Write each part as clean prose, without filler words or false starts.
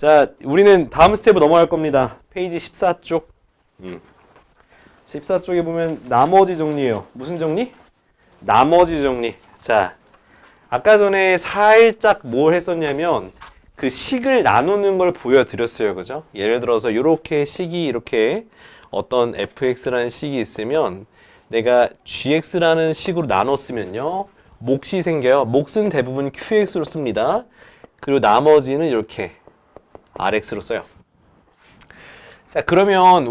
자, 우리는 다음 스텝으로 넘어갈 겁니다. 페이지 14쪽. 14쪽에 보면 나머지 정리예요. 무슨 정리? 나머지 정리. 자, 아까 전에 살짝 뭘 했었냐면 그 식을 나누는 걸 보여드렸어요. 그죠? 예를 들어서 이렇게 식이 이렇게 어떤 fx라는 식이 있으면 내가 gx라는 식으로 나눴으면요. 몫이 생겨요. 몫은 대부분 qx로 씁니다. 그리고 나머지는 이렇게 rx로 써요. 자, 그러면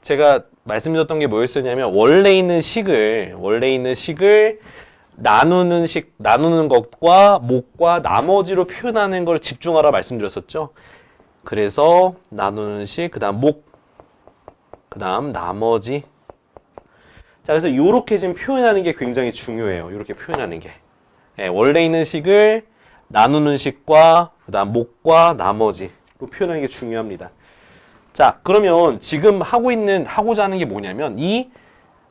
제가 말씀드렸던 게 뭐였었냐면 원래 있는 식을 나누는 것과 몫과 나머지로 표현하는 걸 집중하라 말씀드렸었죠. 그래서 나누는 식, 그 다음 몫, 그 다음 나머지. 자, 그래서 이렇게 지금 표현하는 게 굉장히 중요해요. 이렇게 표현하는 게. 네, 원래 있는 식을 나누는 식과 그 다음 몫과 나머지로 표현하는 게 중요합니다. 자, 그러면 지금 하고자 하는 게 뭐냐면 이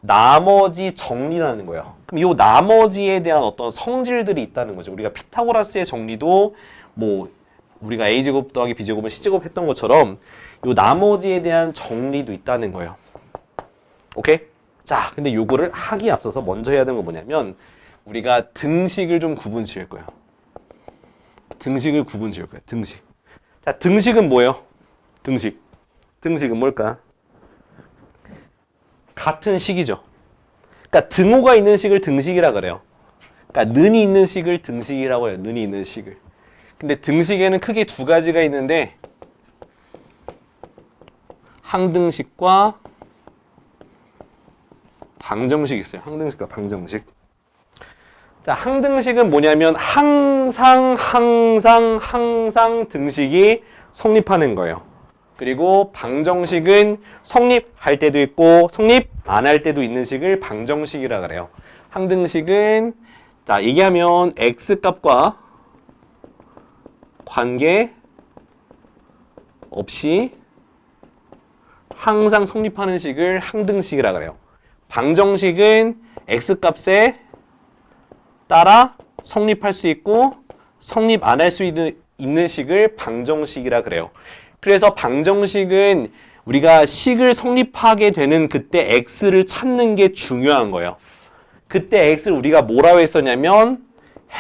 나머지 정리라는 거예요. 그럼 이 나머지에 대한 어떤 성질들이 있다는 거죠. 우리가 피타고라스의 정리도 뭐 우리가 a제곱 더하기 b제곱은 c제곱 했던 것처럼 이 나머지에 대한 정리도 있다는 거예요. 오케이? 자, 근데 요거를 하기에 앞서서 먼저 해야 되는 건 뭐냐면 우리가 등식을 좀 구분 지을 거예요. 등식을 구분 지을 거예요. 등식. 자, 등식은 뭐예요? 등식은 뭘까? 같은 식이죠. 그러니까 등호가 있는 식을 등식이라 그래요. 그러니까 는이 있는 식을 등식이라고 해요. 는이 있는 식을. 근데 등식에는 크게 두 가지가 있는데 항등식과 방정식이 있어요. 항등식과 방정식. 자, 항등식은 뭐냐면 항상 등식이 성립하는 거예요. 그리고 방정식은 성립할 때도 있고 성립 안 할 때도 있는 식을 방정식이라 그래요. 항등식은 자, 얘기하면 x값과 관계 없이 항상 성립하는 식을 항등식이라 그래요. 방정식은 x값에 따라 성립할 수 있고 성립 안 할 수 있는 식을 방정식이라 그래요. 그래서 방정식은 우리가 식을 성립하게 되는 그때 x를 찾는 게 중요한 거예요. 그때 x를 우리가 뭐라고 했었냐면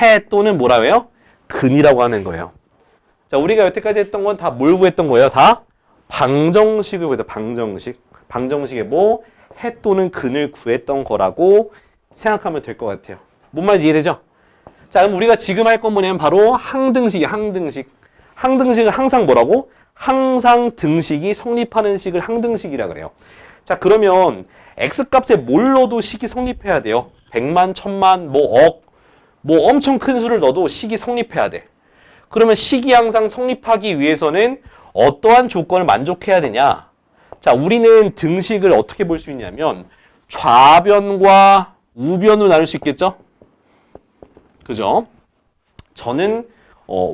해 또는 뭐라고 해요? 근이라고 하는 거예요. 자, 우리가 여태까지 했던 건 다 뭘 구했던 거예요? 다 방정식을 구했다. 방정식에 뭐 해 또는 근을 구했던 거라고 생각하면 될 것 같아요. 뭔 말인지 이해되죠? 자, 그럼 우리가 지금 할 건 뭐냐면 바로 항등식이에요. 항등식은 항상 뭐라고? 항상 등식이 성립하는 식을 항등식이라 그래요. 자, 그러면 x값에 뭘 넣어도 식이 성립해야 돼요. 100만, 1000만, 뭐 엄청 큰 수를 넣어도 식이 성립해야 돼. 그러면 식이 항상 성립하기 위해서는 어떠한 조건을 만족해야 되냐? 자, 우리는 등식을 어떻게 볼 수 있냐면 좌변과 우변으로 나눌 수 있겠죠? 그죠? 저는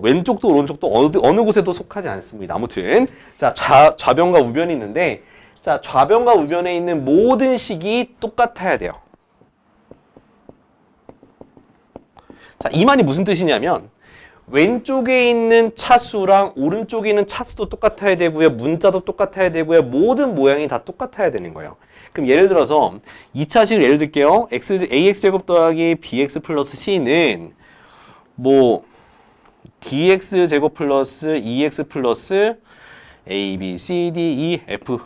왼쪽도 오른쪽도 어느 곳에도 속하지 않습니다. 아무튼 자, 좌변과 우변이 있는데 자, 좌변과 우변에 있는 모든 식이 똑같아야 돼요. 자, 이 말이 무슨 뜻이냐면 왼쪽에 있는 차수랑 오른쪽에 있는 차수도 똑같아야 되고요. 문자도 똑같아야 되고요. 모든 모양이 다 똑같아야 되는 거예요. 그럼 예를 들어서 2차식을 예를 들게요. ax제곱 더하기 bx 플러스 c는 뭐 dx제곱 플러스 2x 플러스 a, b, c, d, e, f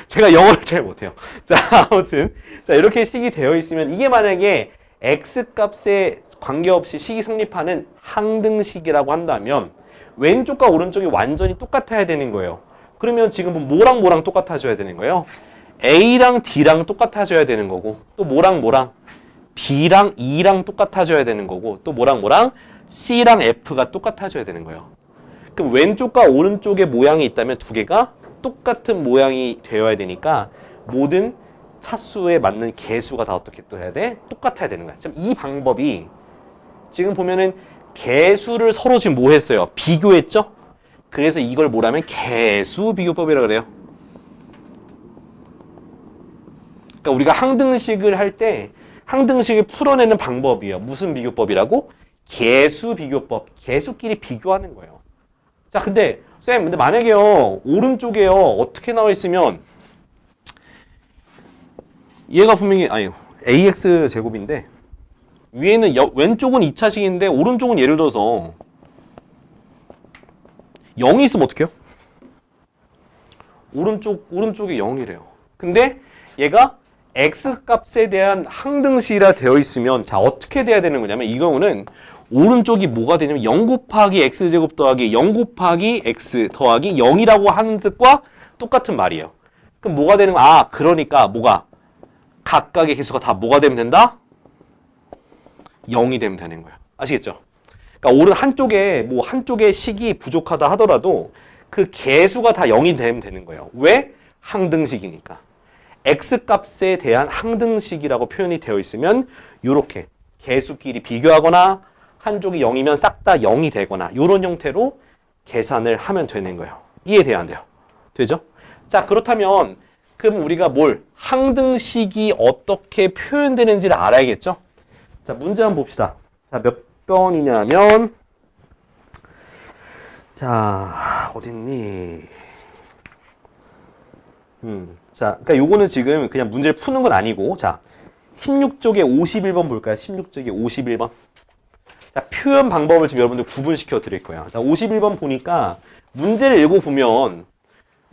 제가 영어를 잘 못해요. 자, 아무튼 자, 이렇게 식이 되어 있으면 이게 만약에 x값에 관계없이 식이 성립하는 항등식이라고 한다면 왼쪽과 오른쪽이 완전히 똑같아야 되는 거예요. 그러면 지금 뭐랑 똑같아져야 되는 거예요? A랑 D랑 똑같아져야 되는 거고 또 뭐랑 B랑 E랑 똑같아져야 되는 거고 또 뭐랑 C랑 F가 똑같아져야 되는 거예요. 그럼 왼쪽과 오른쪽의 모양이 있다면 두 개가 똑같은 모양이 되어야 되니까 모든 차수에 맞는 개수가 다 어떻게 또 해야 돼? 똑같아야 되는 거야. 지금 이 방법이 지금 보면은 개수를 서로 지금 뭐 했어요? 비교했죠? 그래서 이걸 뭐라면 개수 비교법이라고 그래요. 그러니까 우리가 항등식을 할 때 항등식을 풀어내는 방법이에요. 무슨 비교법이라고? 개수 비교법. 개수끼리 비교하는 거예요. 자, 근데 만약에요, 오른쪽에요, 어떻게 나와 있으면, 얘가 분명히, 아니, ax 제곱인데, 위에는, 왼쪽은 2차식인데, 오른쪽은 예를 들어서, 0이 있으면 어떡해요? 오른쪽이 0이래요. 근데, 얘가 x 값에 대한 항등식이라 되어 있으면, 자, 어떻게 돼야 되는 거냐면, 이 경우는, 오른쪽이 뭐가 되냐면 0 곱하기 x제곱 더하기 0 곱하기 x 더하기 0이라고 하는 뜻과 똑같은 말이에요. 그럼 뭐가 되는 거야? 아, 그러니까 뭐가? 각각의 개수가 다 뭐가 되면 된다? 0이 되면 되는 거야. 아시겠죠? 그러니까 오른 한쪽에 식이 부족하다 하더라도 그 개수가 다 0이 되면 되는 거예요. 왜? 항등식이니까. x 값에 대한 항등식이라고 표현이 되어 있으면 이렇게 개수끼리 비교하거나 한쪽이 0이면 싹 다 0이 되거나 이런 형태로 계산을 하면 되는 거예요. 이해돼야 안 돼요? 되죠? 자, 그렇다면 그럼 우리가 항등식이 어떻게 표현되는지를 알아야겠죠? 자, 문제 한번 봅시다. 자, 몇 번이냐면 자, 어딨니? 자, 그러니까 요거는 지금 그냥 문제를 푸는 건 아니고 자, 16쪽에 51번 볼까요? 16쪽에 51번. 자, 표현 방법을 지금 여러분들 구분시켜 드릴 거예요. 자, 51번 보니까 문제를 읽어보면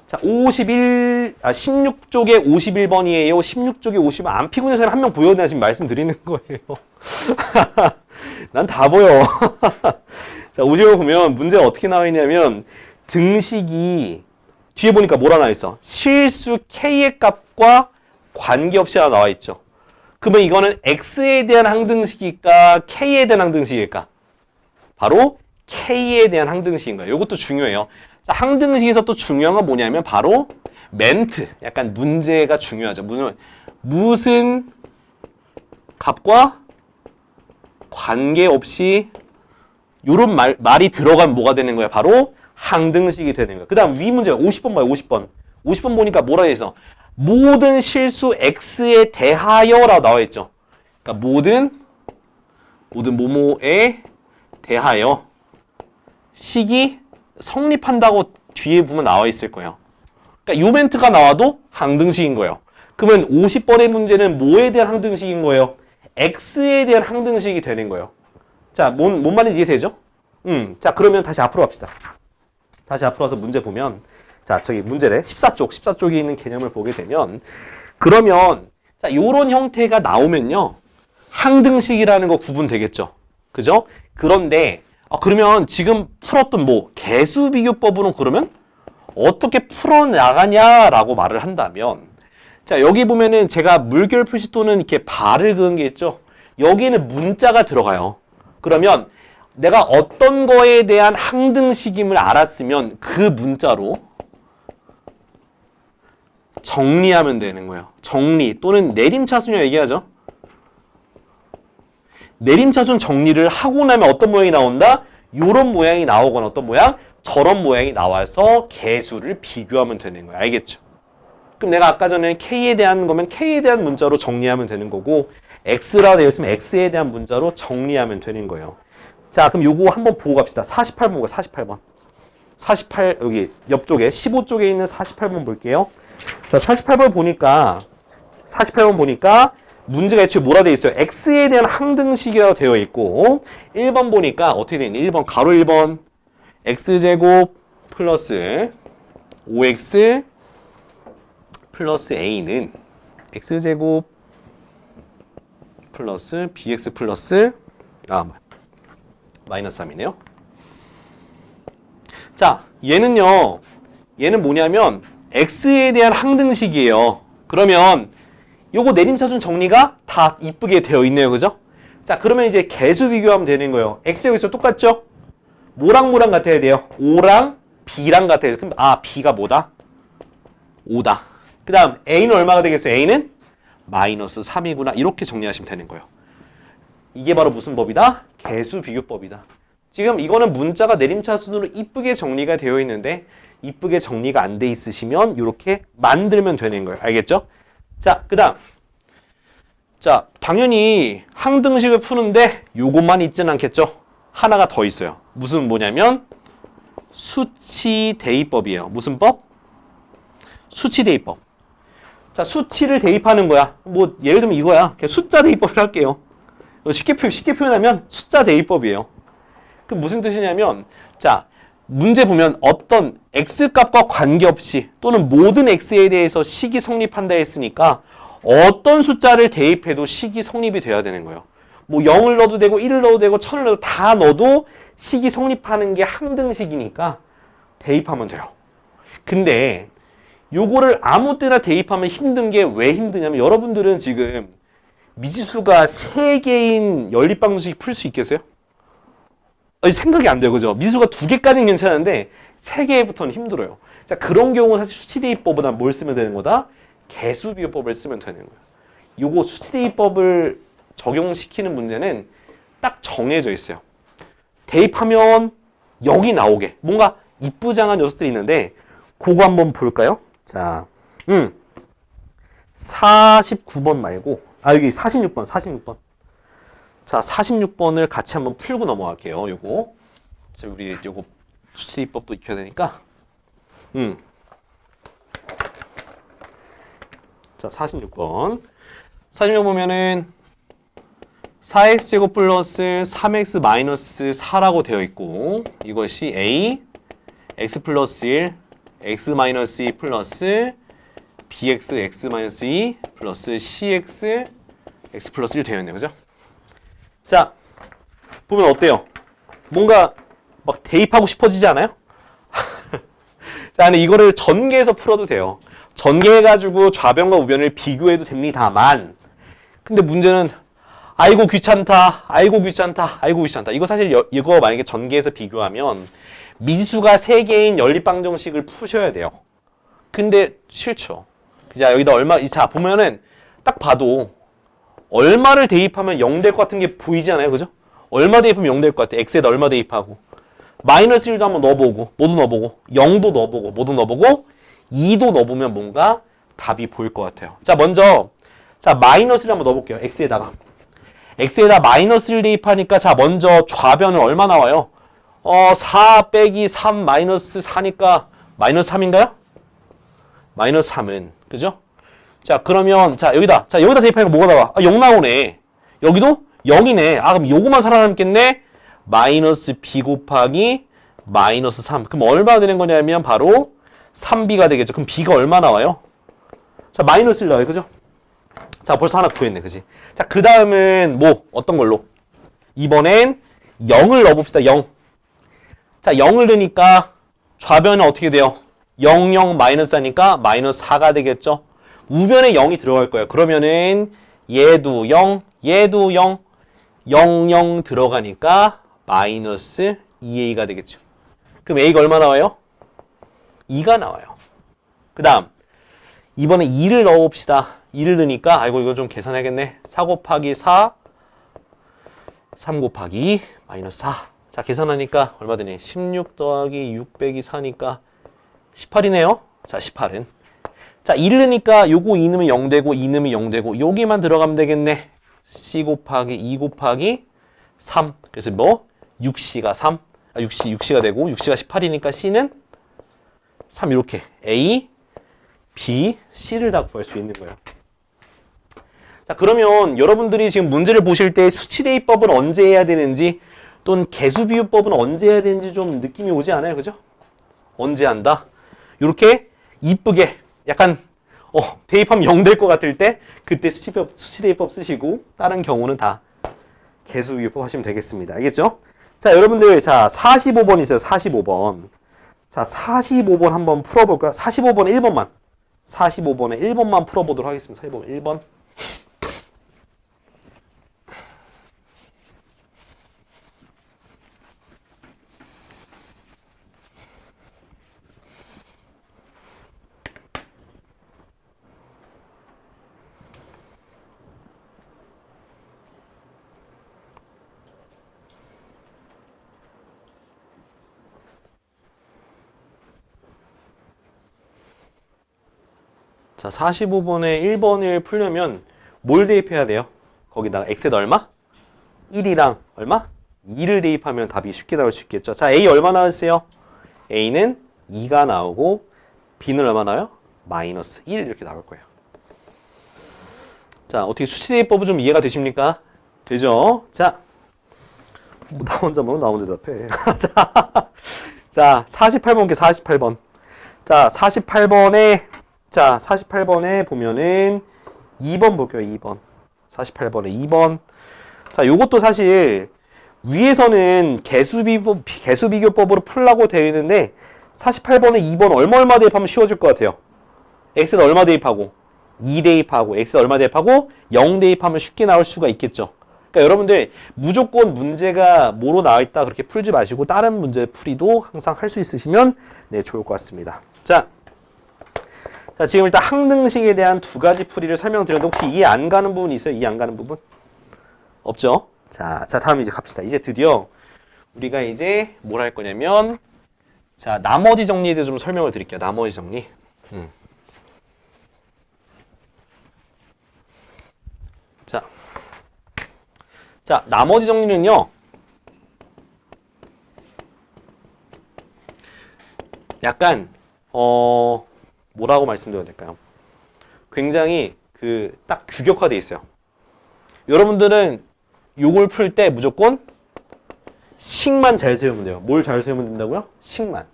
자, 16쪽에 51번이에요. 16쪽에 50번. 안 피곤한 사람 한 명 보여. 내가 지금 말씀드리는 거예요. 난 다 보여. 자, 50번 보면 문제가 어떻게 나와 있냐면 등식이 뒤에 보니까 뭐라 나와 있어? 실수 k의 값과 관계없이 하나 나와 있죠. 그러면 이거는 x에 대한 항등식일까? k에 대한 항등식일까? 바로 k에 대한 항등식인 거예요. 이것도 중요해요. 자, 항등식에서 또 중요한 건 뭐냐면 바로 멘트, 약간 문제가 중요하죠. 무슨 값과 관계없이 이런 말이 들어가면 뭐가 되는 거야? 바로 항등식이 되는 거야. 그 다음 위 문제 50번 봐요. 50번. 50번 보니까 뭐라 해서 모든 실수 x에 대하여라고 나와 있죠. 그러니까 모든 뭐뭐에 대하여 식이 성립한다고 뒤에 보면 나와 있을 거예요. 그러니까 요 멘트가 나와도 항등식인 거예요. 그러면 50번의 문제는 뭐에 대한 항등식인 거예요? x에 대한 항등식이 되는 거예요. 자, 뭔 말인지 이해되죠? 자, 그러면 다시 앞으로 갑시다. 다시 앞으로 와서 문제 보면 자, 저기 문제래. 14쪽에 있는 개념을 보게 되면 그러면 자, 요런 형태가 나오면요. 항등식이라는 거 구분되겠죠. 그죠? 그런데 그러면 지금 풀었던 개수비교법으로는 그러면 어떻게 풀어나가냐라고 말을 한다면 자, 여기 보면은 제가 물결 표시 또는 이렇게 발을 그은 게 있죠. 여기에는 문자가 들어가요. 그러면 내가 어떤 거에 대한 항등식임을 알았으면 그 문자로 정리하면 되는 거예요. 정리 또는 내림차순이라고 얘기하죠. 내림차순 정리를 하고 나면 어떤 모양이 나온다? 요런 모양이 나오거나 어떤 모양? 저런 모양이 나와서 개수를 비교하면 되는 거예요. 알겠죠? 그럼 내가 아까 전에 K에 대한 거면 K에 대한 문자로 정리하면 되는 거고 X라고 되어 있으면 X에 대한 문자로 정리하면 되는 거예요. 자, 그럼 요거 한번 보고 갑시다. 48번 보고 48번. 48 여기 옆쪽에 15쪽에 있는 48번 볼게요. 자, 48번 보니까 문제가 애초에 뭐라 되어 있어요? X에 대한 항등식이라고 되어 있고 1번 보니까 어떻게 되어 있니? 1번 가로 1번 X제곱 플러스 5X 플러스 A는 X제곱 플러스 BX 플러스 마이너스 3이네요. 자, 얘는 뭐냐면 X에 대한 항등식이에요. 그러면 요거 내림차순 정리가 다 이쁘게 되어 있네요. 그죠? 자, 그러면 이제 개수 비교하면 되는 거예요. X 여기서 똑같죠? 뭐랑 같아야 돼요? O랑 B랑 같아야 돼요. 그럼 B가 뭐다? 5다. 그 다음 A는 얼마가 되겠어요? A는 마이너스 3이구나. 이렇게 정리하시면 되는 거예요. 이게 바로 무슨 법이다? 개수 비교법이다. 지금 이거는 문자가 내림차순으로 이쁘게 정리가 되어 있는데 이쁘게 정리가 안 돼 있으시면 이렇게 만들면 되는 거예요. 알겠죠? 자, 그 다음 자, 당연히 항등식을 푸는데 요것만 있진 않겠죠? 하나가 더 있어요. 뭐냐면 수치 대입법이에요. 무슨 법? 수치 대입법. 자, 수치를 대입하는 거야. 뭐 예를 들면 이거야. 그냥 숫자 대입법을 할게요. 쉽게 표현하면 숫자 대입법이에요. 그 무슨 뜻이냐면, 자, 문제 보면 어떤 x값과 관계없이 또는 모든 x에 대해서 식이 성립한다 했으니까 어떤 숫자를 대입해도 식이 성립이 돼야 되는 거예요. 뭐 0을 넣어도 되고 1을 넣어도 되고 1000을 넣어도 다 넣어도 식이 성립하는 게 항등식이니까 대입하면 돼요. 근데 요거를 아무 때나 대입하면 힘든 게 왜 힘드냐면 여러분들은 지금 미지수가 3개인 연립방정식 풀 수 있겠어요? 생각이 안 돼요. 그죠? 미지수가 2개까지는 괜찮은데 3개부터는 힘들어요. 자, 그런 경우 사실 수치대입법보다 뭘 쓰면 되는 거다? 개수비율법을 쓰면 되는 거예요. 요거 수치대입법을 적용시키는 문제는 딱 정해져 있어요. 대입하면 0이 나오게 뭔가 이쁘장한 녀석들이 있는데 그거 한번 볼까요? 자, 49번 말고 여기 46번. 자, 46번을 같이 한번 풀고 넘어갈게요. 요거. 자, 우리 요거 수치대입법도 익혀야 되니까. 자, 46번. 46번 보면은 4x제곱 플러스 3x 마이너스 4라고 되어 있고 이것이 a x 플러스 1 x 마이너스 2 플러스 bx x 마이너스 2 플러스 cx x 플러스 1 되어 있네요. 그죠? 자, 보면 어때요? 뭔가 막 대입하고 싶어지지 않아요? 자, 근데 이거를 전개해서 풀어도 돼요. 전개해가지고 좌변과 우변을 비교해도 됩니다만 근데 문제는 아이고 귀찮다. 이거 사실 이거 만약에 전개해서 비교하면 미지수가 3개인 연립방정식을 푸셔야 돼요. 근데 싫죠. 자, 여기다 자, 보면은 딱 봐도 얼마를 대입하면 0 될 것 같은 게 보이지 않아요? 그죠? 얼마 대입하면 0 될 것 같아. x에다 얼마 대입하고. 마이너스 1도 한번 넣어보고, 모두 넣어보고, 0도 넣어보고, 모두 넣어보고, 2도 넣어보면 뭔가 답이 보일 것 같아요. 자, 먼저, 자, 마이너스 1 한번 넣어볼게요. x에다가 마이너스 1 대입하니까, 자, 먼저 좌변은 얼마 나와요? 4 빼기 3 마이너스 4니까, 마이너스 3인가요? 마이너스 3은, 그죠? 자, 그러면, 자, 여기다 대입하니까 뭐가 나와? 0 나오네. 여기도 0이네. 그럼 요거만 살아남겠네? 마이너스 b 곱하기 마이너스 3. 그럼 얼마나 되는 거냐면 바로 3b가 되겠죠. 그럼 b가 얼마 나와요? 자, 마이너스 1 나와요. 그죠? 자, 벌써 하나 구했네. 그지? 자, 그 다음은 뭐, 어떤 걸로? 이번엔 0을 넣어봅시다. 0. 자, 0을 넣으니까 좌변은 어떻게 돼요? 0, 0 마이너스 하니까 마이너스 4가 되겠죠? 우변에 0이 들어갈 거예요. 그러면은 얘도 0, 얘도 0, 0, 0 들어가니까 마이너스 2a가 되겠죠. 그럼 a가 얼마 나와요? 2가 나와요. 그 다음 이번에 2를 넣어봅시다. 2를 넣으니까 아이고 이거 좀 계산해야겠네. 4 곱하기 4 3 곱하기 2 마이너스 4. 자, 계산하니까 얼마 되니? 16 더하기 6 빼기 4니까 18이네요. 자, 18은 자, 1을 넣으니까 요거 2 넣으면 0 되고 2 넣으면 0 되고 여기만 들어가면 되겠네. c 곱하기 2 곱하기 3. 그래서 뭐? 6c가 3. 6c가 되고 6c가 18이니까 c는 3 이렇게 a, b, c를 다 구할 수 있는 거예요. 자, 그러면 여러분들이 지금 문제를 보실 때 수치대입법은 언제 해야 되는지 또는 개수비율법은 언제 해야 되는지 좀 느낌이 오지 않아요? 그죠? 언제 한다? 이렇게 이쁘게 약간 대입하면 0 될 것 같을 때 그때 수치대입법 쓰시고 다른 경우는 다 개수비율법 하시면 되겠습니다. 알겠죠? 자, 여러분들 자 45번 있어요. 45번. 자, 45번 한번 풀어볼까요? 45번 1번만. 45번에 1번만 풀어보도록 하겠습니다. 45번 1번. 자, 45번에 1번을 풀려면 뭘 대입해야 돼요? 거기다가 x에다 얼마? 1이랑 얼마? 2를 대입하면 답이 쉽게 나올 수 있겠죠. 자, a 얼마 나왔어요? A는 2가 나오고 B는 얼마 나와요? 마이너스 1 이렇게 나올 거예요. 자, 어떻게 수치대입법은 좀 이해가 되십니까? 되죠? 자, 나 혼자 답해. 자, 48번 볼게요. 48번. 자, 48번에 보면은 2번 볼게요. 2번. 48번에 2번. 자, 요것도 사실 위에서는 개수비교법으로 풀라고 되어 있는데 48번에 2번 얼마 대입하면 쉬워질 것 같아요. x에다 얼마 대입하고 2 대입하고 x에다 얼마 대입하고 0 대입하면 쉽게 나올 수가 있겠죠. 그러니까 여러분들 무조건 문제가 뭐로 나와 있다 그렇게 풀지 마시고 다른 문제 풀이도 항상 할 수 있으시면 네, 좋을 것 같습니다. 자, 지금 일단 항등식에 대한 두 가지 풀이를 설명드렸는데 혹시 이해 안 가는 부분 있어요? 이해 안 가는 부분? 없죠? 자, 다음 이제 갑시다. 이제 드디어 우리가 이제 뭘 할 거냐면 자, 나머지 정리에 대해서 좀 설명을 드릴게요. 나머지 정리. 자, 나머지 정리는요. 약간 뭐라고 말씀드려야 될까요? 굉장히 딱 규격화돼 있어요. 여러분들은 요걸 풀 때 무조건 식만 잘 세우면 돼요. 뭘 잘 세우면 된다고요? 식만.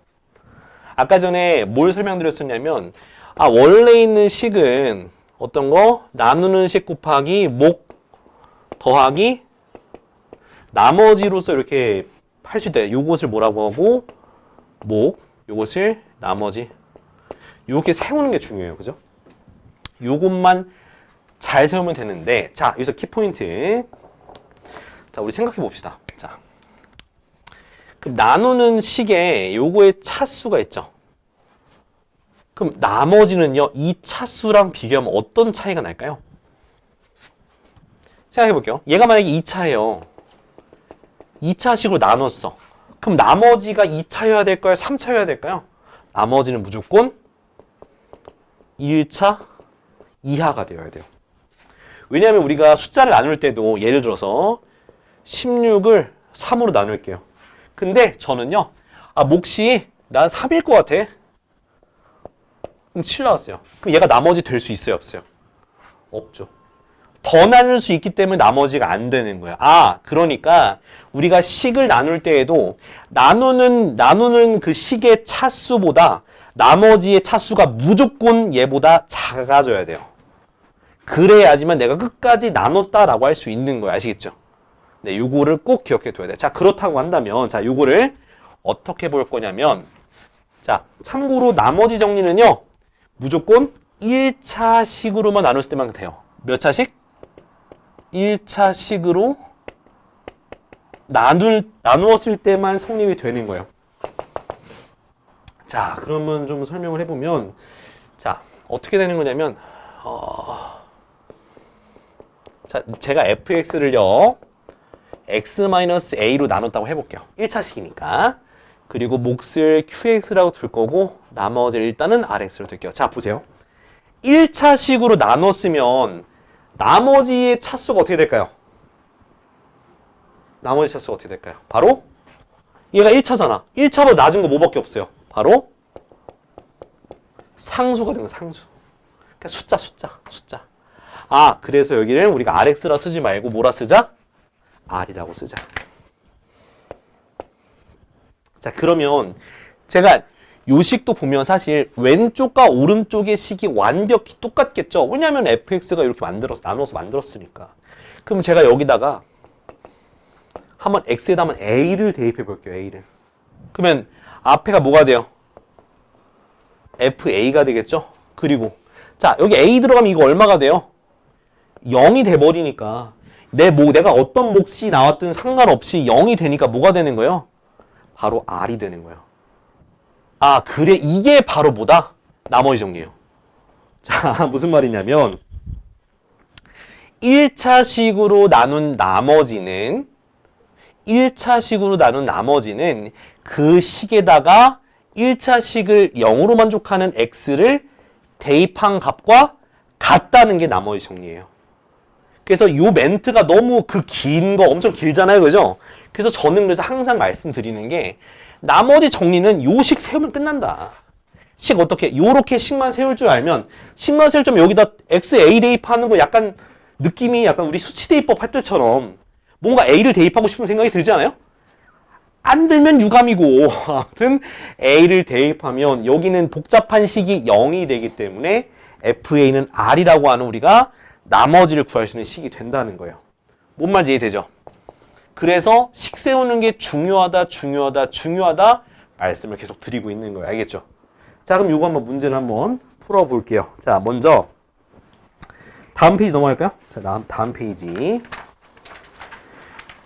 아까 전에 뭘 설명드렸었냐면 원래 있는 식은 어떤 거? 나누는 식 곱하기 목 더하기 나머지로서 이렇게 할 수 있다. 요것을 뭐라고 하고 목, 요것을 나머지. 요렇게 세우는 게 중요해요. 그죠? 요것만 잘 세우면 되는데 자, 여기서 키포인트. 자, 우리 생각해 봅시다. 자, 그럼 나누는 식에 요거의 차수가 있죠. 그럼 나머지는요, 이 차수랑 비교하면 어떤 차이가 날까요? 생각해 볼게요. 얘가 만약에 2차예요. 2차식으로 나눴어. 그럼 나머지가 2차여야 될까요? 3차여야 될까요? 나머지는 무조건 1차 이하가 되어야 돼요. 왜냐하면 우리가 숫자를 나눌 때도 예를 들어서 16을 3으로 나눌게요. 근데 저는요, 몫이 난 3일 것 같아. 그럼 7 나왔어요. 그럼 얘가 나머지 될 수 있어요? 없어요? 없죠. 더 나눌 수 있기 때문에 나머지가 안 되는 거야. 그러니까 우리가 식을 나눌 때에도 나누는 그 식의 차수보다 나머지의 차수가 무조건 얘보다 작아져야 돼요. 그래야지만 내가 끝까지 나눴다라고 할 수 있는 거야. 아시겠죠? 네, 요거를 꼭 기억해 둬야 돼. 자, 그렇다고 한다면 자, 요거를 어떻게 볼 거냐면 자, 참고로 나머지 정리는요. 무조건 1차식으로만 나눴을 때만 돼요. 몇 차식? 1차식으로 나누었을 때만 성립이 되는 거예요. 자, 그러면 좀 설명을 해보면 자, 어떻게 되는 거냐면 자, 제가 fx를요 x-a로 나눴다고 해볼게요. 1차식이니까. 그리고 몫을 qx라고 둘 거고 나머지를 일단은 rx로 둘게요. 자, 보세요. 1차식으로 나눴으면 나머지의 차수가 어떻게 될까요? 나머지 차수가 어떻게 될까요? 바로 얘가 1차잖아. 1차보다 낮은 거 뭐밖에 없어요? 바로 상수가 되는 거야, 상수. 그러니까 숫자. 그래서 여기를 우리가 rx라 쓰지 말고 뭐라 쓰자? r이라고 쓰자. 자, 그러면 제가 요 식도 보면 사실 왼쪽과 오른쪽의 식이 완벽히 똑같겠죠. 왜냐하면 fx가 이렇게 나눠서 만들었으니까. 그럼 제가 여기다가 한번 x에다 한번 a를 대입해 볼게요. a를. 그러면 앞에가 뭐가 돼요? fa가 되겠죠. 그리고 자, 여기 a 들어가면 이거 얼마가 돼요? 0이 돼버리니까 내가 어떤 몫이 나왔든 상관없이 0이 되니까 뭐가 되는 거예요? 바로 r이 되는 거예요. 그래, 이게 바로 뭐다? 나머지 정리예요. 자, 무슨 말이냐면 1차식으로 나눈 나머지는 그 식에다가 1차식을 0으로 만족하는 x를 대입한 값과 같다는 게 나머지 정리예요. 그래서 요 멘트가 너무 긴 거 엄청 길잖아요. 그죠? 그래서 저는 항상 말씀드리는 게 나머지 정리는 요 식 세우면 끝난다. 식 어떻게? 요렇게 식만 세울 줄 알면 식만 세울 줄 여기다 XA 대입하는 거 약간 느낌이 약간 우리 수치 대입법 할 때처럼 뭔가 A를 대입하고 싶은 생각이 들지 않아요? 안 들면 유감이고 아무튼 A를 대입하면 여기는 복잡한 식이 0이 되기 때문에 FA는 R이라고 하는 우리가 나머지를 구할 수 있는 식이 된다는 거예요. 뭔 말인지 이해되죠? 그래서 식 세우는 게 중요하다 말씀을 계속 드리고 있는 거예요. 알겠죠? 자, 그럼 이거 한번 문제를 한번 풀어볼게요. 자, 먼저 다음 페이지 넘어갈까요? 자, 다음 페이지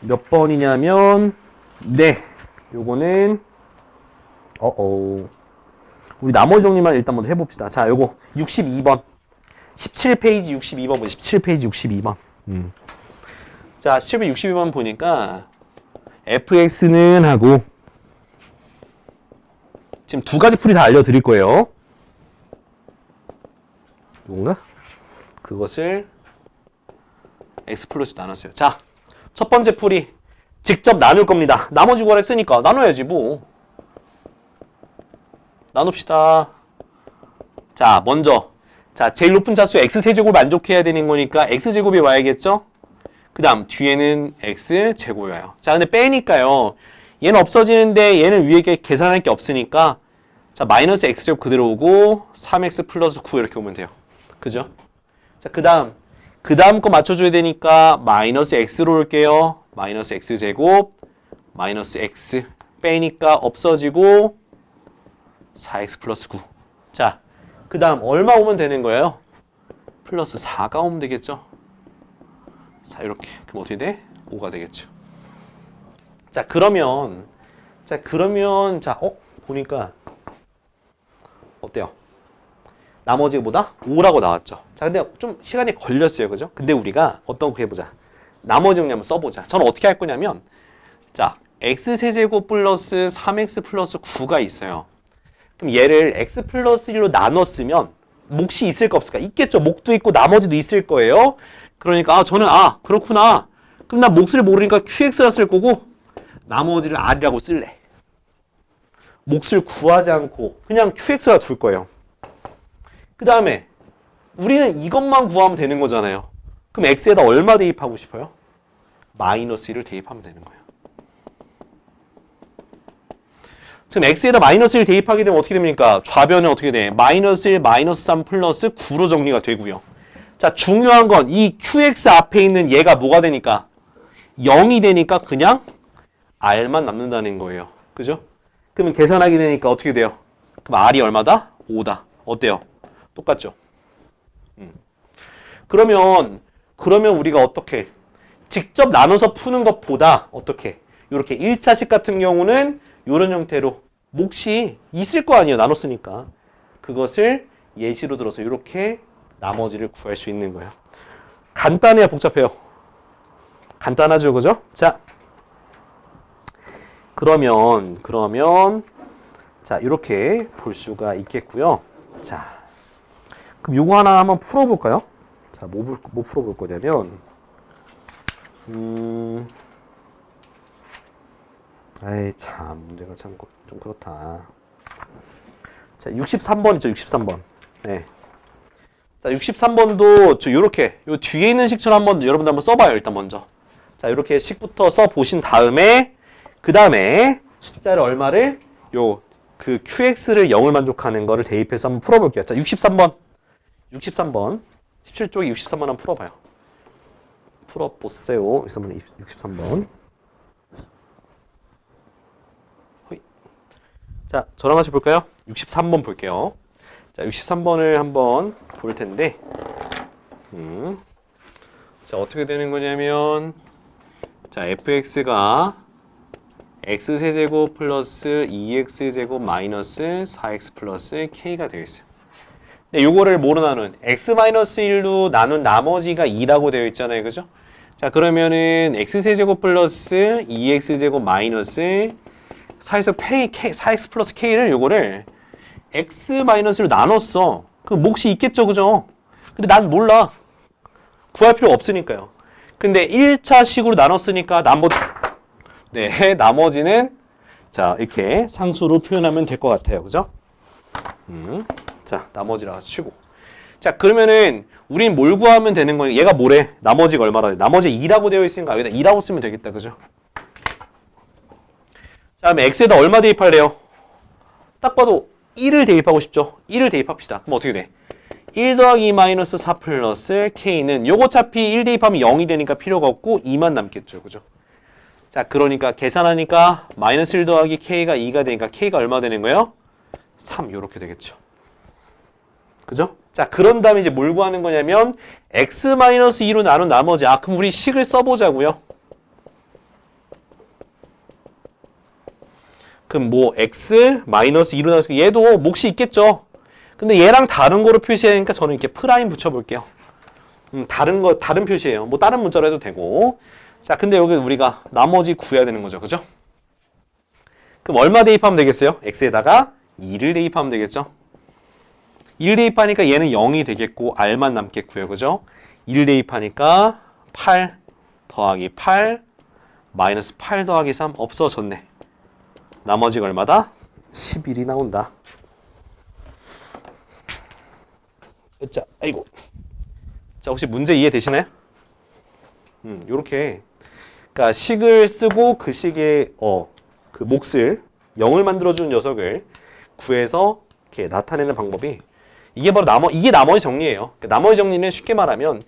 몇 번이냐면 네, 요거는 우리 나머지 정리만 일단 먼저 해봅시다. 자, 요거 62번 17페이지 62번 보죠. 17페이지 62번 자, 17페이지 62번 보니까 fx는 하고 지금 두 가지 풀이 다 알려드릴 거예요. 요건가? 그것을 x 플러스 나눴어요. 자, 첫 번째 풀이 직접 나눌 겁니다. 나머지 구하랬으니까 나눠야지 뭐. 나눕시다. 자, 먼저 자, 제일 높은 차수 x세제곱을 만족해야 되는 거니까 x제곱이 와야겠죠? 그 다음 뒤에는 x제곱이 와요. 자, 근데 빼니까요. 얘는 없어지는데 얘는 위에 계산할 게 없으니까 자, 마이너스 x제곱 그대로 오고 3x 플러스 9 이렇게 오면 돼요. 그죠? 자, 그 다음 거 맞춰줘야 되니까 마이너스 x로 올게요. 마이너스 x제곱 마이너스 x 빼니까 없어지고 4x 플러스 9. 자, 그 다음 얼마 오면 되는 거예요? 플러스 4가 오면 되겠죠? 자, 이렇게. 그럼 어떻게 돼? 5가 되겠죠. 자, 그러면 보니까 어때요? 나머지보다 5라고 나왔죠. 자, 근데 좀 시간이 걸렸어요. 그죠? 근데 우리가 어떤 거 해보자. 나머지 정리 한번 써보자. 저는 어떻게 할 거냐면 자, x세제곱 플러스 3x 플러스 9가 있어요. 그럼 얘를 x 플러스 1로 나눴으면 몫이 있을까 없을까? 있겠죠. 몫도 있고 나머지도 있을 거예요. 그러니까 저는 그렇구나. 그럼 나 몫을 모르니까 qx라 쓸 거고 나머지를 r이라고 쓸래. 몫을 구하지 않고 그냥 qx라 둘 거예요. 그 다음에 우리는 이것만 구하면 되는 거잖아요. 그럼 x에다 얼마 대입하고 싶어요? 마이너스 1을 대입하면 되는 거예요. 지금 x에다 마이너스 1 대입하게 되면 어떻게 됩니까? 좌변은 어떻게 돼? 마이너스 1, 마이너스 3 플러스 9로 정리가 되고요. 자, 중요한 건 이 qx 앞에 있는 얘가 뭐가 되니까? 0이 되니까 그냥 r만 남는다는 거예요. 그죠? 그러면 계산하게 되니까 어떻게 돼요? 그럼 r이 얼마다? 5다. 어때요? 똑같죠? 그러면 우리가 어떻게? 직접 나눠서 푸는 것보다 어떻게? 이렇게 1차식 같은 경우는 이런 형태로 몫이 있을 거 아니에요. 나눴으니까. 그것을 예시로 들어서 이렇게 나머지를 구할 수 있는 거예요. 간단해요? 복잡해요? 간단하죠? 그죠? 자, 그러면 자, 이렇게 볼 수가 있겠고요. 자, 그럼 요거 하나 한번 풀어볼까요? 자, 뭐 풀어볼 거냐면 아이 참 문제가 참 좀 그렇다. 자, 63번 있죠. 63번. 네. 자, 63번도 저 요렇게 요 뒤에 있는 식처럼 여러분들 한번 써봐요. 일단 먼저. 자, 요렇게 식부터 써 보신 다음에 그 다음에 숫자를 얼마를 그 qx를 0을 만족하는 거를 대입해서 한번 풀어볼게요. 자, 63번 17쪽에 63번 한번 풀어봐요. 풀어보세요. 63번. 자, 저랑 같이 볼까요? 63번 볼게요. 자, 63번을 한번 볼 텐데, 자, 어떻게 되는 거냐면, 자, fx가 x세제곱 플러스 2x제곱 마이너스 4x 플러스 k가 되겠어요. 근데 요거를 뭐로 나눈? x-1로 나눈 나머지가 2라고 되어 있잖아요. 그죠? 자, 그러면은 x세제곱 플러스 2x제곱 마이너스 4x 플러스 k를 요거를 x-로 나눴어. 그 몫이 있겠죠. 그죠? 근데 난 몰라. 구할 필요 없으니까요. 근데 1차 식으로 나눴으니까 나머지는 자, 이렇게 상수로 표현하면 될 것 같아요. 그죠? 자, 나머지라 치고. 자, 그러면은 우린 뭘 구하면 되는 거예요? 얘가 뭐래? 나머지가 얼마나 돼? 나머지 2라고 되어 있으니까 여기다 2라고 쓰면 되겠다. 그죠? 자, 다음에 x에다 얼마 대입할래요? 딱 봐도 1을 대입하고 싶죠? 1을 대입합시다. 그럼 어떻게 돼? 1 더하기 2 마이너스 4 플러스 k는 요거 어차피 1 대입하면 0이 되니까 필요가 없고 2만 남겠죠. 그죠? 자, 그러니까 계산하니까 마이너스 1 더하기 k가 2가 되니까 k가 얼마 되는 거예요? 3 요렇게 되겠죠. 그죠? 자, 그런 다음에 이제 뭘 구하는 거냐면 x-2로 나눈 나머지 그럼 우리 식을 써보자고요. 그럼 뭐 x-2로 나눠서 얘도 몫이 있겠죠. 근데 얘랑 다른 거로 표시하니까 저는 이렇게 프라임 붙여볼게요. 다른 표시예요. 뭐 다른 문자로 해도 되고. 자, 근데 여기 우리가 나머지 구해야 되는 거죠. 그죠? 그럼 얼마 대입하면 되겠어요? x에다가 2를 대입하면 되겠죠. 1 대입하니까 얘는 0이 되겠고 r만 남겠고요. 그죠? 1 대입하니까 8 더하기 8 마이너스 8 더하기 3 없어졌네. 나머지가 얼마다? 11이 나온다. 자, 아이고. 자, 혹시 문제 이해되시나요? 요렇게. 그러니까 식을 쓰고 그 식의 그 몫을 0을 만들어주는 녀석을 구해서 이렇게 나타내는 방법이 이게 바로 이게 나머지 정리예요. 그러니까 나머지 정리는 쉽게 말하면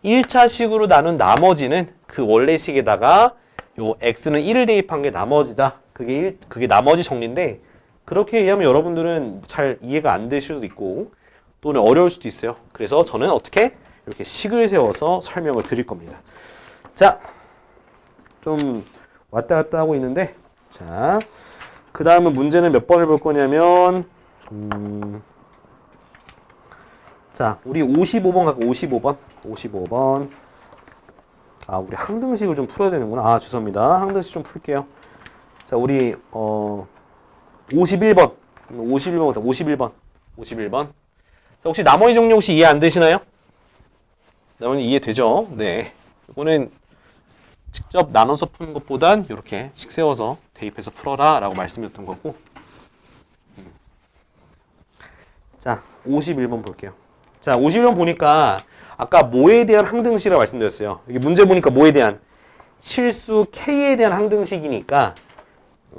1차 식으로 나눈 나머지는 그 원래 식에다가 요 x는 1을 대입한 게 나머지다. 그게 나머지 정리인데 그렇게 이해하면 여러분들은 잘 이해가 안 되실 수도 있고 또는 어려울 수도 있어요. 그래서 저는 어떻게 이렇게 식을 세워서 설명을 드릴 겁니다. 자, 좀 왔다 갔다 하고 있는데 자, 그 다음은 문제는 몇 번을 볼 거냐면 자, 우리 55번 갈까? 55번. 우리 항등식을 좀 풀어야 되는구나. 죄송합니다. 항등식 좀 풀게요. 자, 우리 51번. 51번. 자, 혹시 나머지 정리 혹시 이해 안 되시나요? 나머지 이해되죠? 네. 이거는 직접 나눠서 푸는 것보단 이렇게 식 세워서 대입해서 풀어라 라고 말씀드렸던 거고. 자, 51번 볼게요. 자, 51번 보니까 아까 뭐에 대한 항등식이라고 말씀드렸어요. 이게 문제 보니까 뭐에 대한? 실수 K에 대한 항등식이니까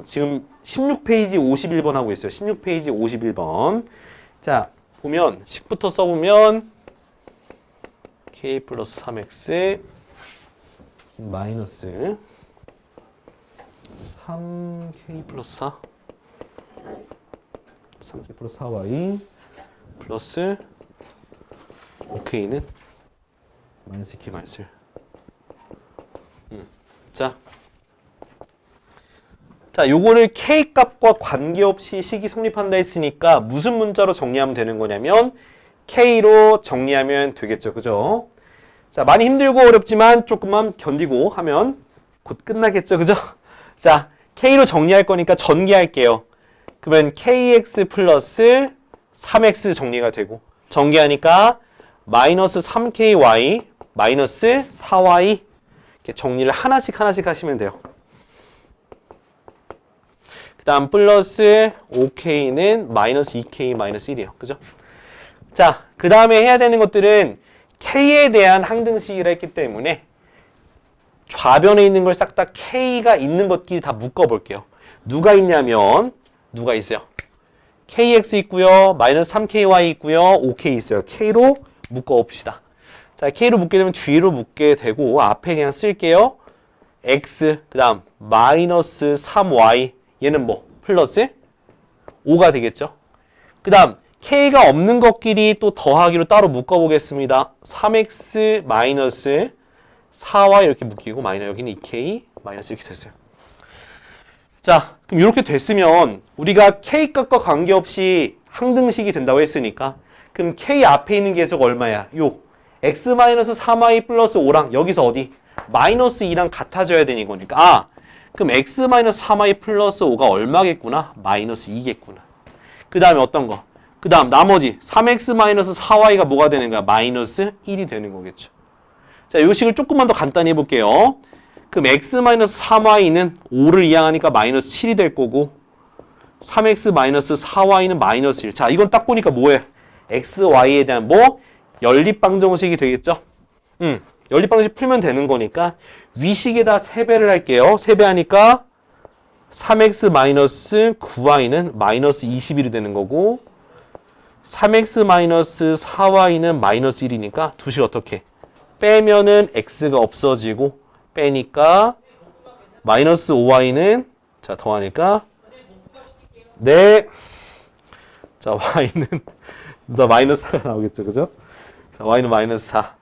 지금 16페이지 51번 하고 있어요. 16페이지 51번. 자, 보면 식부터 써보면 K 플러스 3X 마이너스 3K 플러스 4 3K 플러스 4Y 플러스 5K는 마이너스 2K 마이너스 1. 자, 요거를 K 값과 관계없이 식이 성립한다 했으니까 무슨 문자로 정리하면 되는 거냐면 K로 정리하면 되겠죠. 그죠? 자, 많이 힘들고 어렵지만 조금만 견디고 하면 곧 끝나겠죠. 그죠? 자, K로 정리할 거니까 전개할게요. 그러면 KX 플러스 3X 정리가 되고 전개하니까 마이너스 3KY 마이너스 4Y 이렇게 정리를 하나씩 하시면 돼요. 그 다음 플러스 5K는 마이너스 2K 마이너스 1이에요. 그죠? 자, 그 다음에 해야 되는 것들은 K에 대한 항등식이라 했기 때문에 좌변에 있는 걸 싹 다 K가 있는 것끼리 다 묶어볼게요. 누가 있냐면 누가 있어요? KX 있고요. 마이너스 3KY 있고요. 5K 있어요. K로 묶어봅시다. 자, K로 묶게 되면 뒤로 묶게 되고 앞에 그냥 쓸게요. X 그 다음 마이너스 3Y 얘는 뭐? 플러스 5가 되겠죠. 그 다음 K가 없는 것끼리 또 더하기로 따로 묶어보겠습니다. 3X 마이너스 4Y 이렇게 묶이고 마이너스 여기는 2K 마이너스 이렇게 됐어요. 자, 그럼 이렇게 됐으면 우리가 K 값과 관계없이 항등식이 된다고 했으니까 그럼 K 앞에 있는 계수가 얼마야? 요 X 마이너스 3Y 플러스 5랑 여기서 어디? 마이너스 2랑 같아져야 되는 거니까 그럼 X 마이너스 3Y 플러스 5가 얼마겠구나? 마이너스 2겠구나. 그 다음에 어떤 거? 그 다음 나머지 3X 마이너스 4Y가 뭐가 되는 거야? 마이너스 1이 되는 거겠죠. 자, 이 식을 조금만 더 간단히 해볼게요. 그럼 x-3y는 5를 이항하니까 마이너스 7이 될 거고 3x-4y는 마이너스 1. 자, 이건 딱 보니까 뭐예요? x, y에 대한 뭐? 연립방정식이 되겠죠? 연립방정식 풀면 되는 거니까 위식에다 세배를 할게요. 세배하니까 3x-9y는 마이너스 21이 되는 거고 3x-4y는 마이너스 1이니까 두식 어떻게? 빼면은 x가 없어지고 빼니까 마이너스 5y는 자 더하니까 네. 자 y는 자 마이너스 4가 나오겠죠, 그죠? 자 y는 마이너스 4.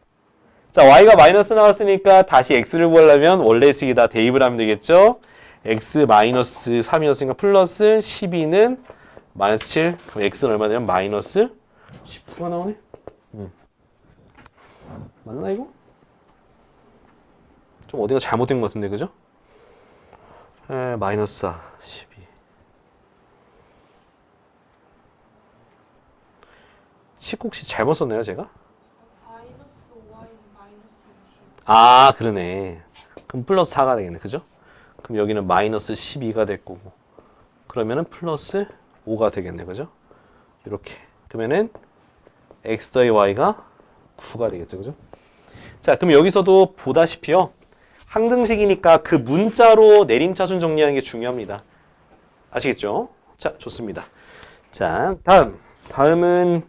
자 y가 마이너스 나왔으니까 다시 x를 구하려면 원래 식에다 대입을 하면 되겠죠? x 마이너스 3이었으니까 플러스 12는 마이너스 7. 그럼 x는 얼마 되냐면 마이너스 19가 나오네. 맞나 이거? 좀 어디가 잘못된 것 같은데, 그죠? 마이너스 4, 12. 식국시 잘못 썼네요, 제가? 마이너스 5y는 마이너스 20. 아, 그러네. 그럼 플러스 4가 되겠네, 그죠? 그럼 여기는 마이너스 12가 될 거고. 그러면은 플러스 5가 되겠네, 그죠? 이렇게. 그러면은 x 더하기 y가 9가 되겠죠, 그죠? 자, 그럼 여기서도 보다시피요. 항등식이니까 그 문자로 내림차순 정리하는 게 중요합니다. 아시겠죠? 자, 좋습니다. 자, 다음은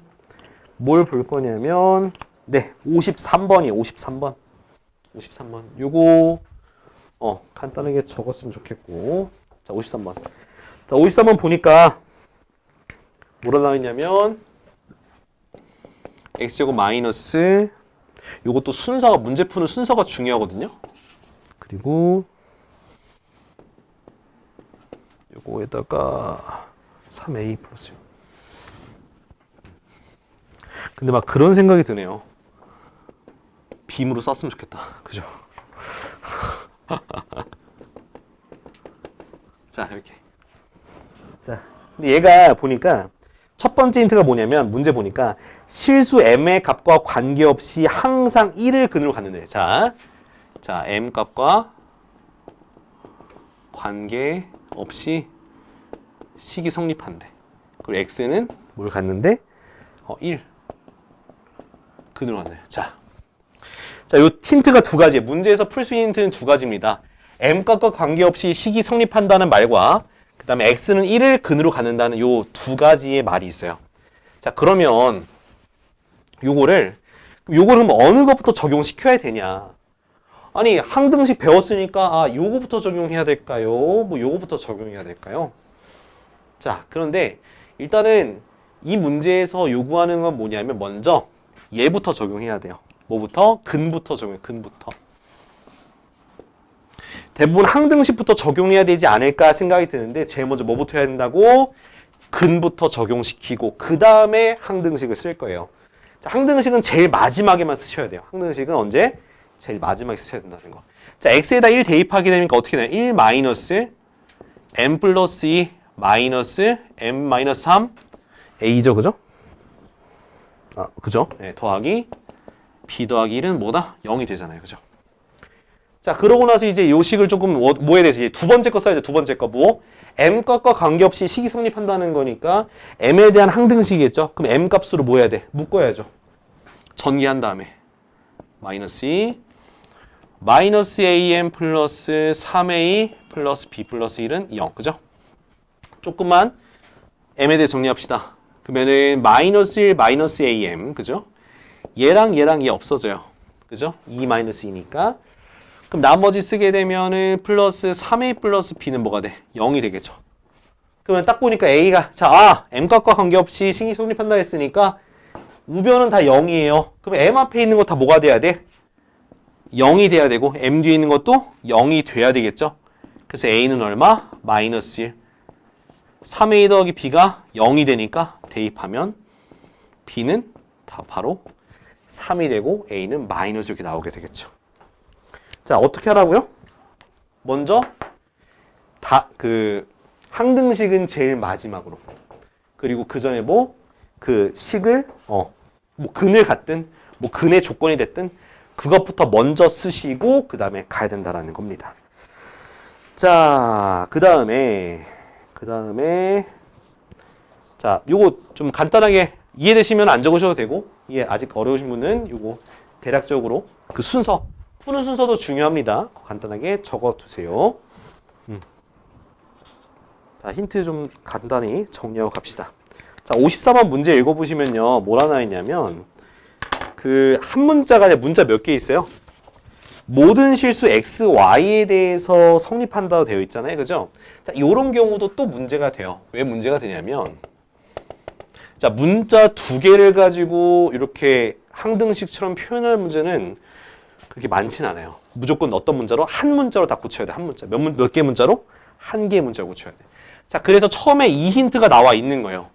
뭘 볼 거냐면 네, 53번이에요. 53번. 53번. 요거 간단하게 적었으면 좋겠고. 자, 53번. 자, 53번 보니까 뭐라 나와 있냐면 x제곱 마이너스 요것도 순서가 문제 푸는 순서가 중요하거든요. 그리고 요거에다가 3a 플러스 6. 근데 막 그런 생각이 드네요. 빔으로 썼으면 좋겠다. 그죠? 자, 이렇게. 자, 근데 얘가 보니까 첫 번째 힌트가 뭐냐면 문제 보니까 실수 m의 값과 관계없이 항상 1을 근으로 갖는 애. 자, m 값과 관계없이 식이 성립한대. 그리고 x는 뭘 갖는데? 1 근으로 갖는 애. 자, 요 힌트가 두 가지. 문제에서 풀 수 있는 힌트는 두 가지입니다. m 값과 관계없이 식이 성립한다는 말과 그 다음에 x는 1을 근으로 갖는다는 요 두 가지의 말이 있어요. 자, 그러면 요거를 그럼 어느 것부터 적용시켜야 되냐? 아니, 항등식 배웠으니까 요거부터 적용해야 될까요? 뭐 요거부터 적용해야 될까요? 자, 그런데 일단은 이 문제에서 요구하는 건 뭐냐면 먼저 얘부터 적용해야 돼요. 뭐부터? 근부터 적용해. 근부터. 대부분 항등식부터 적용해야 되지 않을까 생각이 드는데 제일 먼저 뭐부터 해야 된다고? 근부터 적용시키고 그 다음에 항등식을 쓸 거예요. 자, 항등식은 제일 마지막에만 쓰셔야 돼요. 항등식은 언제? 제일 마지막에 쓰셔야 된다는 거. 자, x에다 1 대입하게 되니까 어떻게 되나요? 1 마이너스 m 플러스 2 마이너스 m 마이너스 3 a죠, 그죠? 그죠? 네, 더하기 b 더하기 1은 뭐다? 0이 되잖아요, 그죠? 자, 그러고 나서 이제 요 식을 조금 뭐에 대해서 이제 두 번째 거 써야죠. 두 번째 거 뭐? m 값과 관계없이 식이 성립한다는 거니까 m에 대한 항등식이겠죠. 그럼 m 값으로 뭐 해야 돼? 묶어야죠. 전개한 다음에 마이너스 2 마이너스 am 플러스 3a 플러스 b 플러스 1은 0, 그죠? 조금만 m에 대해 정리합시다. 그러면은 마이너스 1 마이너스 am, 그죠? 얘랑 얘 없어져요. 그죠? 2 마이너스 2니까. 그럼 나머지 쓰게 되면은 플러스 3a 플러스 b는 뭐가 돼? 0이 되겠죠. 그러면 딱 보니까 a가 m 값과 관계없이 식이 성립한다 했으니까 우변은 다 0이에요. 그럼 m 앞에 있는 거 다 뭐가 돼야 돼? 0이 돼야 되고 m 뒤에 있는 것도 0이 돼야 되겠죠. 그래서 a는 얼마? 마이너스 1. 3a 더하기 b가 0이 되니까 대입하면 b는 다 바로 3이 되고 a는 마이너스 이렇게 나오게 되겠죠. 자, 어떻게 하라고요? 먼저 항등식은 제일 마지막으로. 그리고 그 전에 그 식을 뭐 근을 갖든 뭐 근의 조건이 됐든 그것부터 먼저 쓰시고 그 다음에 가야 된다라는 겁니다. 자, 그 다음에 자, 요거 좀 간단하게 이해되시면 안 적으셔도 되고, 이해 아직 어려우신 분은 요거 대략적으로 그 순서, 푸는 순서도 중요합니다. 간단하게 적어 두세요. 자, 힌트 좀 간단히 정리하고 갑시다. 자, 54번 문제 읽어보시면요. 뭐라 나와 있냐면, 그 한 문자가 문자 몇 개 있어요? 모든 실수 x, y에 대해서 성립한다고 되어 있잖아요. 그죠? 자, 요런 경우도 또 문제가 돼요. 왜 문제가 되냐면, 자, 문자 두 개를 가지고 이렇게 항등식처럼 표현할 문제는 그렇게 많진 않아요. 무조건 어떤 문자로? 한 문자로 다 고쳐야 돼. 한 문자. 몇 개 문자로? 한 개의 문자로 고쳐야 돼. 자, 그래서 처음에 이 힌트가 나와 있는 거예요.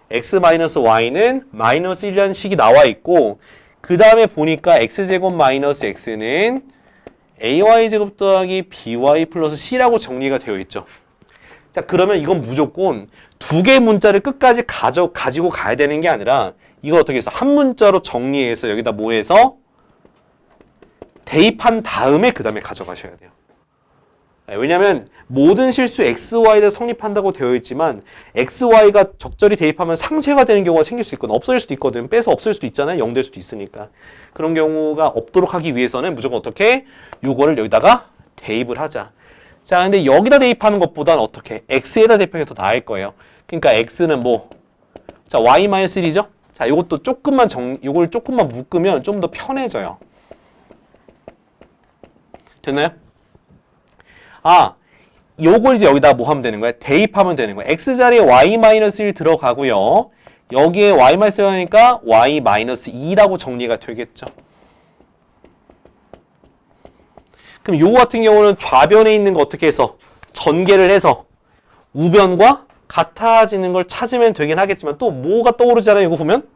x-y는 마이너스 1이라는 식이 나와 있고, 그 다음에 보니까 x제곱 마이너스 x는 ay제곱 더하기 by 플러스 c라고 정리가 되어 있죠. 자, 그러면 이건 무조건 두 개의 문자를 끝까지 가지고 가야 되는 게 아니라, 이거 어떻게 해서 한 문자로 정리해서 여기다 뭐 해서 대입한 다음에 그 다음에 가져가셔야 돼요. 왜냐하면 모든 실수 x, y에 성립한다고 되어 있지만 x, y가 적절히 대입하면 상쇄가 되는 경우가 생길 수 있거든. 없어질 수도 있거든. 빼서 없을 수도 있잖아요. 0 될 수도 있으니까. 그런 경우가 없도록 하기 위해서는 무조건 어떻게? 요거를 여기다가 대입을 하자. 자, 근데 여기다 대입하는 것보다는 어떻게? x에다 대입하는 게 더 나을 거예요. 그러니까 x는 뭐? 자, y-1이죠? 자, 요것도 요걸 조금만 묶으면 좀 더 편해져요. 됐나요? 아, 요걸 이제 여기다 뭐 하면 되는 거야? 대입하면 되는 거야. x 자리에 y-1 들어가고요. 여기에 y-1 하니까 y-2라고 정리가 되겠죠. 그럼 요거 같은 경우는 좌변에 있는 거 어떻게 해서 전개를 해서 우변과 같아지는 걸 찾으면 되긴 하겠지만 또 뭐가 떠오르잖아요. 이거 보면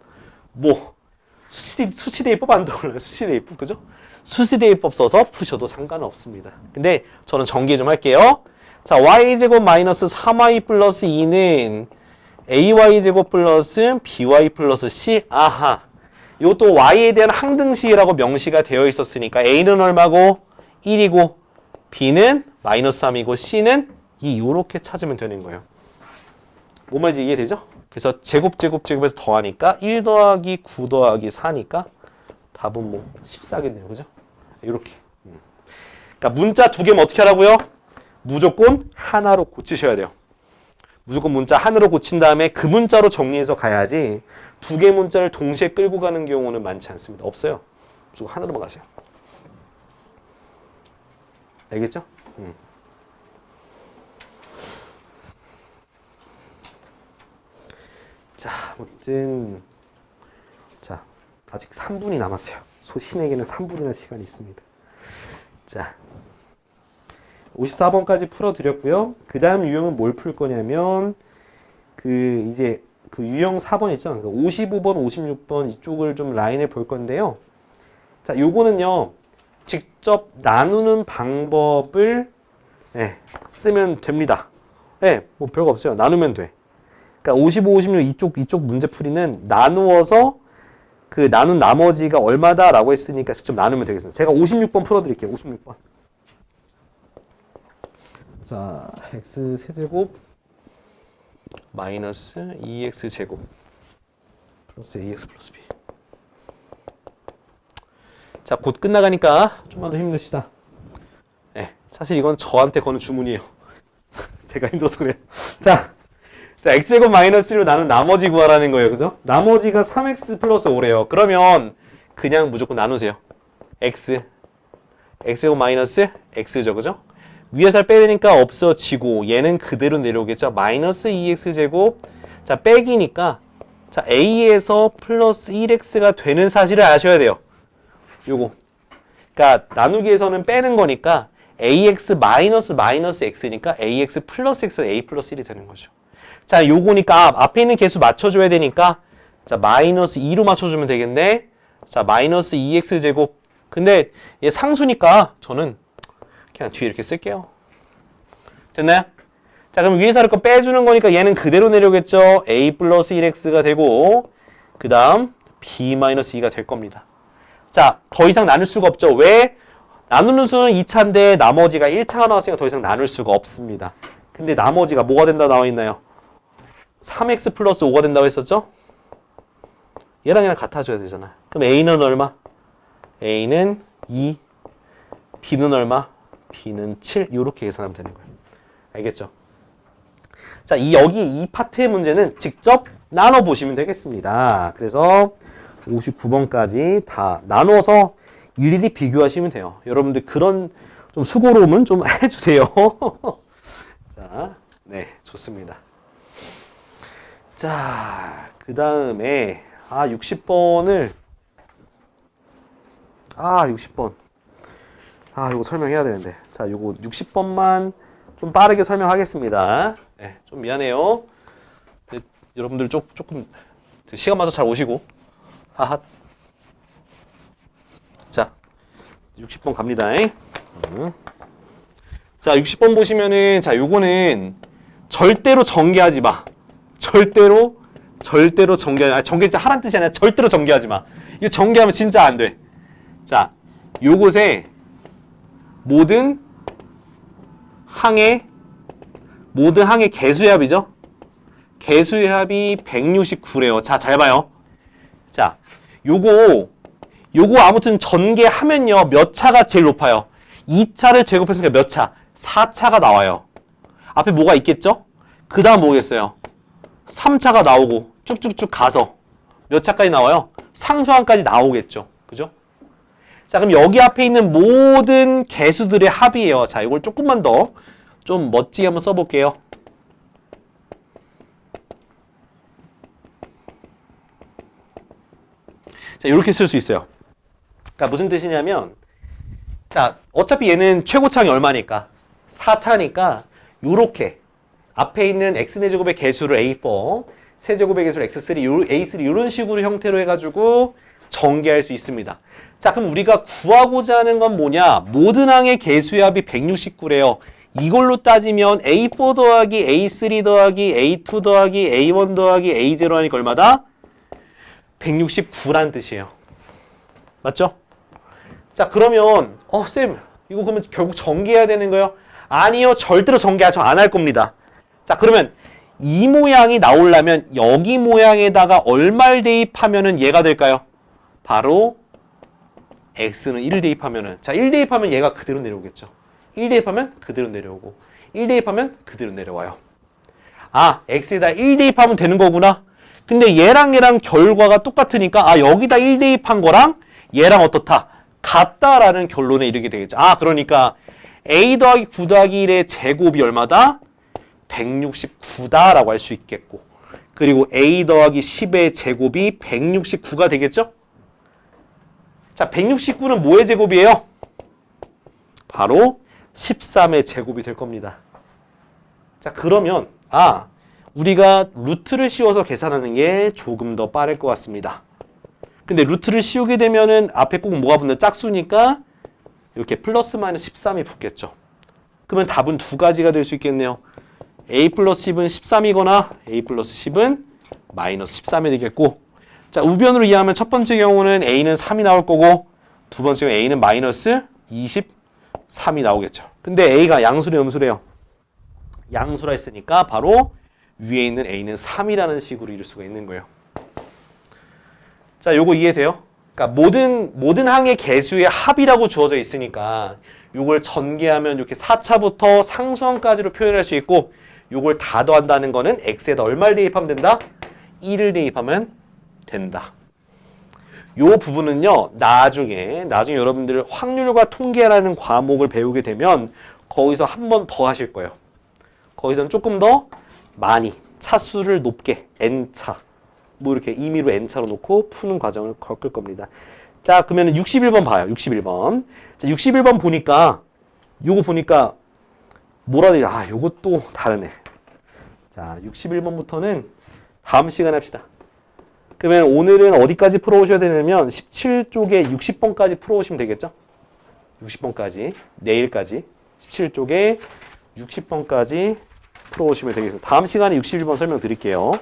뭐 수치대입법 안 떠올라요. 수치대입법, 그죠? 수치대입법 써서 푸셔도 상관없습니다. 근데 저는 정리 좀 할게요. 자, y제곱 마이너스 3y 플러스 2는 ay제곱 플러스 by 플러스 c. 아하. 이것도 y에 대한 항등식이라고 명시가 되어 있었으니까 a는 얼마고? 1이고 b는 마이너스 3이고 c는 2. 요렇게 찾으면 되는 거예요. 뭔 말인지 이해되죠? 그래서 제곱에서 더하니까 1 더하기 9 더하기 4니까 답은 뭐 14겠네요. 그죠? 이렇게. 그러니까 문자 두 개면 어떻게 하라고요? 무조건 하나로 고치셔야 돼요. 무조건 문자 하나로 고친 다음에 그 문자로 정리해서 가야지 두 개 문자를 동시에 끌고 가는 경우는 많지 않습니다. 없어요. 무조건 하나로만 가세요. 알겠죠? 자, 아무튼 자, 아직 3분이 남았어요. 소신에게는 3분이나 시간이 있습니다. 자, 54번까지 풀어드렸고요. 그 다음 유형은 뭘 풀 거냐면 이제 그 유형 4번 있죠. 그러니까 55번, 56번 이쪽을 좀 라인을 볼 건데요. 자, 요거는요. 직접 나누는 방법을 쓰면 됩니다. 뭐 별거 없어요. 나누면 돼. 그러니까 55, 56 이쪽 문제풀이는 나누어서 그 나눈 나머지가 얼마다라고 했으니까 직접 나누면 되겠습니다. 제가 56번 풀어드릴게요. 56번. 자, x 세제곱 마이너스 2x 제곱 플러스 ax 플러스 b. 자, 곧 끝나가니까 좀만 더 힘냅시다. 사실 이건 저한테 거는 주문이에요. 제가 힘들어서 그래요. 자, x제곱 마이너스 1로 나눈 나머지 구하라는 거예요. 그죠? 나머지가 3x 플러스 5래요. 그러면 그냥 무조건 나누세요. x제곱 마이너스 x죠. 그죠? 위에 살 빼내니까 없어지고 얘는 그대로 내려오겠죠. 마이너스 2x제곱. 자, 빼기니까 자, a에서 플러스 1x가 되는 사실을 아셔야 돼요. 요거. 그러니까 나누기에서는 빼는 거니까 ax 마이너스 x니까 ax 플러스 x a 플러스 1이 되는 거죠. 자, 요거니까 앞에 있는 개수 맞춰줘야 되니까 자, 마이너스 2로 맞춰주면 되겠네. 자, 마이너스 2x 제곱. 근데 얘 상수니까 저는 그냥 뒤에 이렇게 쓸게요. 됐나요? 자, 그럼 위에서 할 거 빼주는 거니까 얘는 그대로 내려오겠죠. a 플러스 1x가 되고 그 다음 b 마이너스 2가 될 겁니다. 자, 더 이상 나눌 수가 없죠. 왜? 나누는 수는 2차인데 나머지가 1차가 나왔으니까 더 이상 나눌 수가 없습니다. 근데 나머지가 뭐가 된다 나와 있나요? 3x 플러스 5가 된다고 했었죠? 얘랑 얘랑 같아져야 되잖아. 그럼 a는 얼마? a는 2, b는 얼마? b는 7. 이렇게 계산하면 되는 거예요. 알겠죠? 자, 여기 이 파트의 문제는 직접 나눠보시면 되겠습니다. 그래서 59번까지 다 나눠서 일일이 비교하시면 돼요. 여러분들 그런 좀 수고로움은 좀 해주세요. 자, 네, 좋습니다. 자, 그 다음에 60번을 60번 이거 설명해야 되는데 자, 요거 60번만 좀 빠르게 설명하겠습니다. 네, 좀 미안해요. 네, 여러분들 조금 시간 맞춰 잘 오시고 하하. 자, 60번 갑니다. 자, 60번 보시면은 자, 요거는 절대로 전개하지 마. 절대로 전개하지 마. 전개 진짜 하란 뜻이 아니라 절대로 전개하지 마. 이거 전개하면 진짜 안 돼. 자, 요것에 모든 항의 개수의 합이죠. 개수의 합이 169래요. 자, 잘 봐요. 자, 요거 아무튼 전개하면요. 몇 차가 제일 높아요? 2차를 제곱했으니까 몇 차? 4차가 나와요. 앞에 뭐가 있겠죠? 그 다음 뭐겠어요? 3차가 나오고 쭉쭉쭉 가서 몇 차까지 나와요? 상수항까지 나오겠죠. 그죠? 자, 그럼 여기 앞에 있는 모든 개수들의 합이에요. 자, 이걸 조금만 더 좀 멋지게 한번 써볼게요. 자, 이렇게 쓸 수 있어요. 그러니까 무슨 뜻이냐면, 자, 어차피 얘는 최고차항이 얼마니까? 4차니까 요렇게 앞에 있는 x4제곱의 개수를 a4, 세제곱의 개수를 x3, a3 이런 식으로 형태로 해가지고 전개할 수 있습니다. 자, 그럼 우리가 구하고자 하는 건 뭐냐? 모든 항의 개수의 합이 169래요. 이걸로 따지면 a4 더하기 a3 더하기 a2 더하기 a1 더하기 a0 하니까 얼마다? 169라는 뜻이에요. 맞죠? 자, 그러면 쌤, 이거 그러면 결국 전개해야 되는 거예요? 아니요, 절대로 전개하죠. 안 할 겁니다. 자, 그러면 이 모양이 나오려면 여기 모양에다가 얼마를 대입하면은 얘가 될까요? 바로 x는 1을 대입하면은, 자, 1 대입하면 얘가 그대로 내려오겠죠. 1 대입하면 그대로 내려오고 1 대입하면 그대로 내려와요. x에다 1 대입하면 되는 거구나. 근데 얘랑 결과가 똑같으니까 여기다 1 대입한 거랑 얘랑 어떻다? 같다라는 결론에 이르게 되겠죠. 그러니까 a 더하기 9 더하기 1의 제곱이 얼마다? 169다라고 할 수 있겠고, 그리고 a 더하기 10의 제곱이 169가 되겠죠? 자, 169는 뭐의 제곱이에요? 바로 13의 제곱이 될 겁니다. 자, 그러면 우리가 루트를 씌워서 계산하는 게 조금 더 빠를 것 같습니다. 근데 루트를 씌우게 되면은 앞에 꼭 뭐가 붙는 짝수니까 이렇게 플러스 마이너스 13이 붙겠죠. 그러면 답은 두 가지가 될 수 있겠네요. a 플러스 10은 13이거나 a 플러스 10은 마이너스 13이 되겠고, 자, 우변으로 이해하면 첫 번째 경우는 a는 3이 나올 거고 두 번째 경우는 a는 마이너스 23이 나오겠죠. 근데 a가 양수래 음수래요? 양수라 했으니까 바로 위에 있는 a는 3이라는 식으로 이룰 수가 있는 거예요. 자, 요거 이해돼요? 그러니까 모든 항의 개수의 합이라고 주어져 있으니까 요걸 전개하면 이렇게 4차부터 상수항까지로 표현할 수 있고, 요걸 다 더한다는 거는 x에다 얼마를 대입하면 된다? 1을 대입하면 된다. 요 부분은요, 나중에 여러분들 확률과 통계라는 과목을 배우게 되면 거기서 한 번 더 하실 거예요. 거기서는 조금 더 많이 차수를 높게 n차 뭐 이렇게 임의로 n차로 놓고 푸는 과정을 겪을 겁니다. 자, 그러면 61번 봐요. 61번. 자, 61번 보니까 요거 보니까 뭐라 해야 되지? 요것도 다르네. 자, 61번부터는 다음 시간에 합시다. 그러면 오늘은 어디까지 풀어오셔야 되냐면 17쪽에 60번까지 풀어오시면 되겠죠? 60번까지, 내일까지 17쪽에 60번까지 풀어오시면 되겠습니다. 다음 시간에 61번 설명드릴게요.